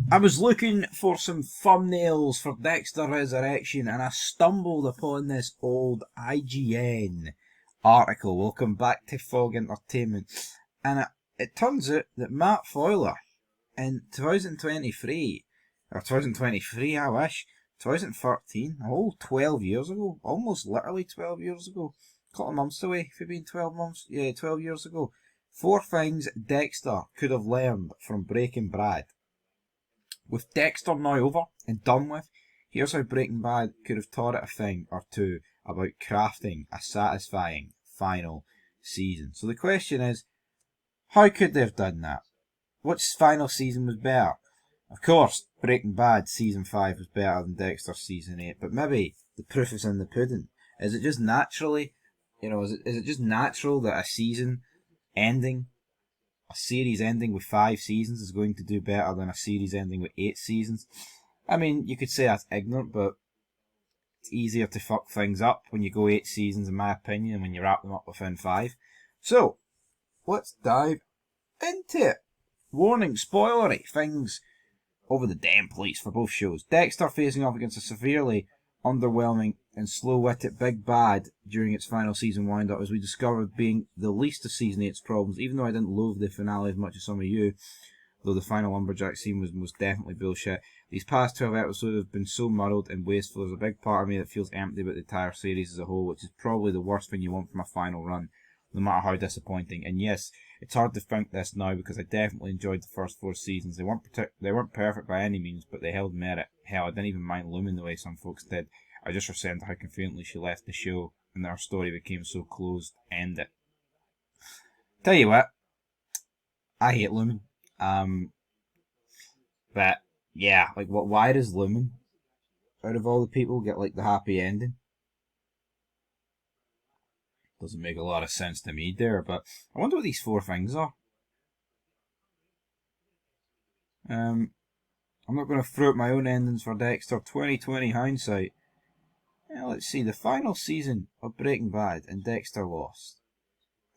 I was looking for some thumbnails for Dexter Resurrection and I stumbled upon this old IGN article. We'll come back to Fog Entertainment. And it turns out that Matt Foiler in 2023, or 2023, I wish, 2013, a whole 12 years ago, almost literally 12 years ago, a couple of months away for being 12 months, yeah, 12 years ago. 4 things Dexter could have learned from Breaking Bad. With Dexter now over and done with, here's how Breaking Bad could have taught it a thing or two about crafting a satisfying final season. So the question is, how could they have done that? Which final season was better? Of course, Breaking Bad season 5 was better than Dexter season 8, but maybe the proof is in the pudding. Is it just naturally, is it just natural that a season ending, a series ending with 5 seasons is going to do better than a series ending with 8 seasons? I mean, you could say that's ignorant, but it's easier to fuck things up when you go 8 seasons, in my opinion, than when you wrap them up within 5. So, let's dive into it. Warning, spoilery things over the damn plates for both shows. Dexter facing off against a severely underwhelming and slow-witted Big Bad during its final season wind-up, as we discovered being the least of Season 8's problems, even though I didn't loathe the finale as much as some of you, though the final lumberjack scene was most definitely bullshit. These past 12 episodes have been so muddled and wasteful. There's a big part of me that feels empty about the entire series as a whole, which is probably the worst thing you want from a final run, no matter how disappointing. And yes, it's hard to think this now because I definitely enjoyed the first 4 seasons. They weren't perfect by any means, but they held merit. Hell, I didn't even mind Lumen the way some folks did. I just resent how conveniently she left the show and that her story became so closed-ended. Tell you what, I hate Lumen. But yeah, like why does Lumen, out of all the people, get like the happy ending? Doesn't make a lot of sense to me there, but I wonder what these 4 things are. I'm not going to throw out my own endings for Dexter 2020 hindsight. Let's see, the final season of Breaking Bad and Dexter lost.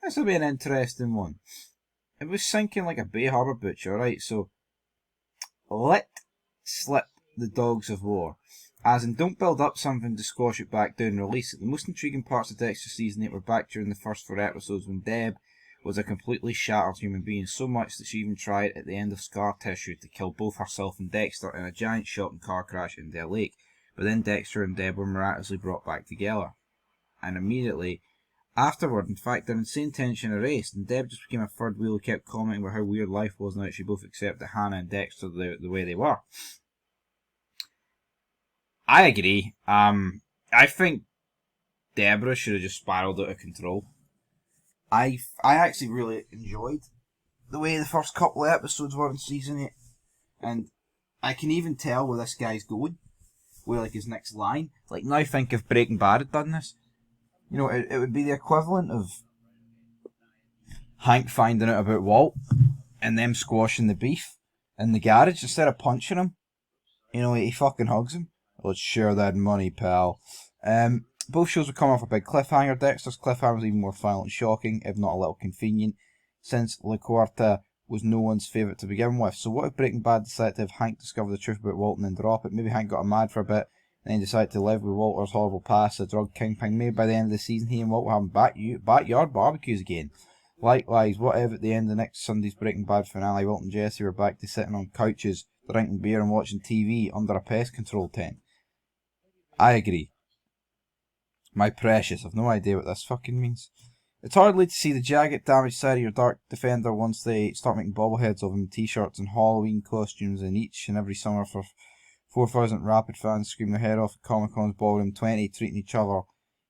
This will be an interesting one. It was sinking like a Bay Harbor butcher, right? So, let slip the dogs of war. As in, don't build up something to squash it back down and release it. The most intriguing parts of Dexter Season 8 were back during the first 4 episodes when Deb was a completely shattered human being, so much that she even tried at the end of Scar Tissue to kill both herself and Dexter in a giant shopping car crash into a lake. But then Dexter and Deb were miraculously brought back together. And immediately afterward, in fact, their insane tension erased, and Deb just became a third wheel who kept commenting about how weird life was now that she both accepted Hannah and Dexter the way they were. I agree. I think Deborah should have just spiraled out of control. I actually really enjoyed the way the first couple of episodes were in season 8, and I can even tell where this guy's going, where like his next line. Like now, think if Breaking Bad had done this, it would be the equivalent of Hank finding out about Walt and them squashing the beef in the garage instead of punching him. He fucking hugs him. Let's share that money, pal. Both shows were coming off a big cliffhanger. Dexter's cliffhanger was even more violent and shocking, if not a little convenient, since La Cuarta was no one's favourite to begin with. So what if Breaking Bad decided to have Hank discover the truth about Walt and then drop it? Maybe Hank got him mad for a bit, and then decided to live with Walter's horrible past, the drug kingpin. Maybe by the end of the season, he and Walt will have backyard barbecues again. Likewise, what if at the end of next Sunday's Breaking Bad finale, Walt and Jesse were back to sitting on couches, drinking beer and watching TV under a pest control tent? I agree. My precious, I've no idea what this fucking means. It's hardly to see the jagged, damaged side of your Dark Defender once they start making bobbleheads of him, t-shirts and Halloween costumes in each and every summer for 4,000 rabid fans screaming their head off at Comic-Con's Ballroom 20, treating each other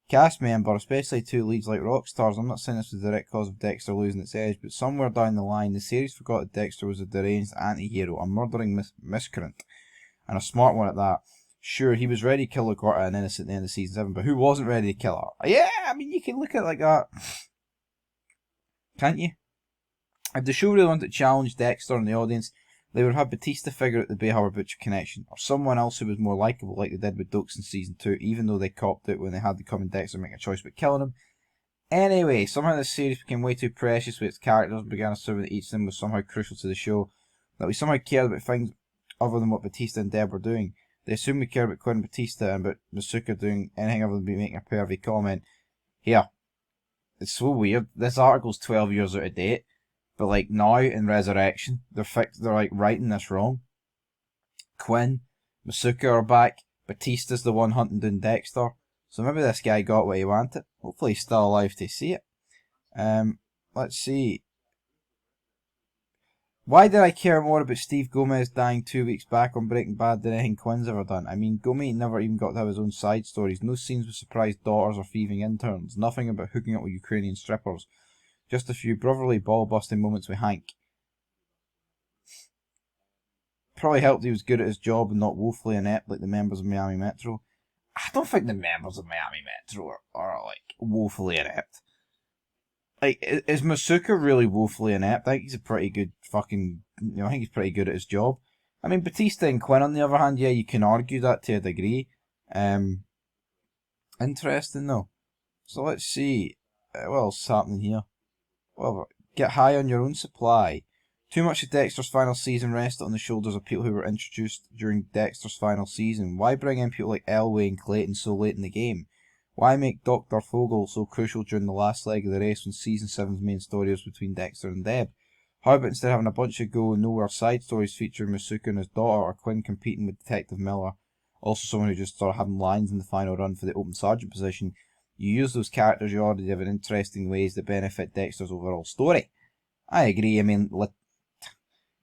cast member, especially 2 leads like rock stars. I'm not saying this was the direct cause of Dexter losing its edge, but somewhere down the line, the series forgot that Dexter was a deranged anti-hero, a murdering miscreant, and a smart one at that. Sure, he was ready to kill Lacorta and Innocent at the end of season 7, but who wasn't ready to kill her? Yeah, I mean, you can look at it like that. Can't you? If the show really wanted to challenge Dexter and the audience, they would have Batista figure out the Bay Harbor Butcher connection, or someone else who was more likeable like they did with Dukes in season 2, even though they copped out when they had to come and Dexter make a choice about killing him. Anyway, somehow this series became way too precious with its characters and began assuming that each of them was somehow crucial to the show, that we somehow cared about things other than what Batista and Deb were doing. They assume we care about Quinn and Batista and about Masuka doing anything other than be making a pervy comment. Here, it's so weird. This article's 12 years out of date, but like now in Resurrection, they're like writing this wrong. Quinn, Masuka are back. Batista's the one hunting down Dexter. So maybe this guy got what he wanted. Hopefully he's still alive to see it. Let's see. Why did I care more about Steve Gomez dying 2 weeks back on Breaking Bad than anything Quinn's ever done? I mean, Gomez never even got to have his own side stories. No scenes with surprised daughters or thieving interns. Nothing about hooking up with Ukrainian strippers. Just a few brotherly ball-busting moments with Hank. Probably helped he was good at his job and not woefully inept like the members of Miami Metro. I don't think the members of Miami Metro are like, woefully inept. Like, is Masuka really woefully inept? I think he's a pretty good fucking... I think he's pretty good at his job. I mean, Batista and Quinn, on the other hand, yeah, you can argue that to a degree. Interesting, though. So let's see. What else is happening here? Well, get high on your own supply. Too much of Dexter's final season rested on the shoulders of people who were introduced during Dexter's final season. Why bring in people like Elway and Clayton so late in the game? Why make Dr. Fogel so crucial during the last leg of the race when Season 7's main story was between Dexter and Deb? How about instead of having a bunch of go-nowhere side stories featuring Masuka and his daughter, or Quinn competing with Detective Miller, also someone who just started having lines in the final run for the open sergeant position, you use those characters you already have in interesting ways that benefit Dexter's overall story. I agree, I mean,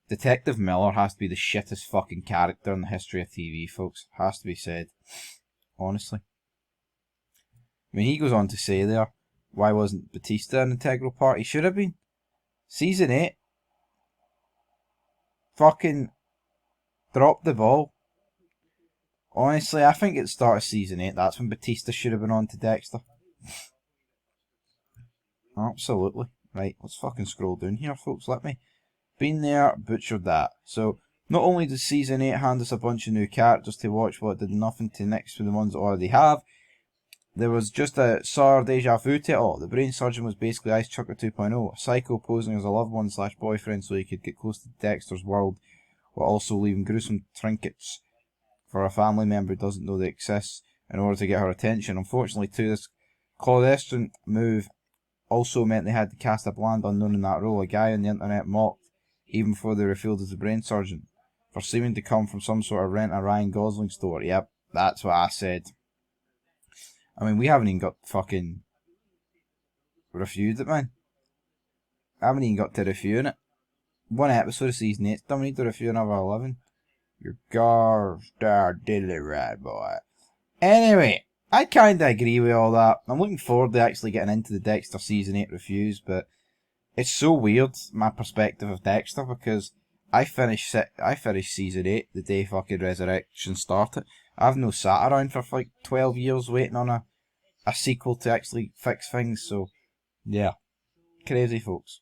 Detective Miller has to be the shittest fucking character in the history of TV, folks. Has to be said. Honestly. I mean, he goes on to say there, why wasn't Batista an integral part? He should have been. Season 8. Fucking dropped the ball. Honestly, I think at the start of Season 8, that's when Batista should have been on to Dexter. Absolutely. Right, let's fucking scroll down here, folks. Let me. Been there, butchered that. So, not only does Season 8 hand us a bunch of new characters to watch, but it did nothing to nix with the ones that already have. There was just a sour deja vu to it all. The brain surgeon was basically Ice Chucker 2.0, a psycho posing as a loved one / boyfriend so he could get close to Dexter's world, while also leaving gruesome trinkets for a family member who doesn't know they exist in order to get her attention. Unfortunately, too, this clandestine move also meant they had to cast a bland unknown in that role, a guy on the internet mocked, even before they revealed as a brain surgeon, for seeming to come from some sort of Rent a Ryan Gosling store. Yep, that's what I said. I mean, we haven't even got fucking reviewed it, man. I haven't even got to reviewing it. One episode of Season 8, don't we need to review another 11? You're gosh darn diddly right, boy. Anyway, I kinda agree with all that. I'm looking forward to actually getting into the Dexter Season 8 reviews, but it's so weird, my perspective of Dexter, because I finished Season 8 the day fucking Resurrection started. I've no sat around for like 12 years waiting on a sequel to actually fix things, so yeah. Crazy, folks.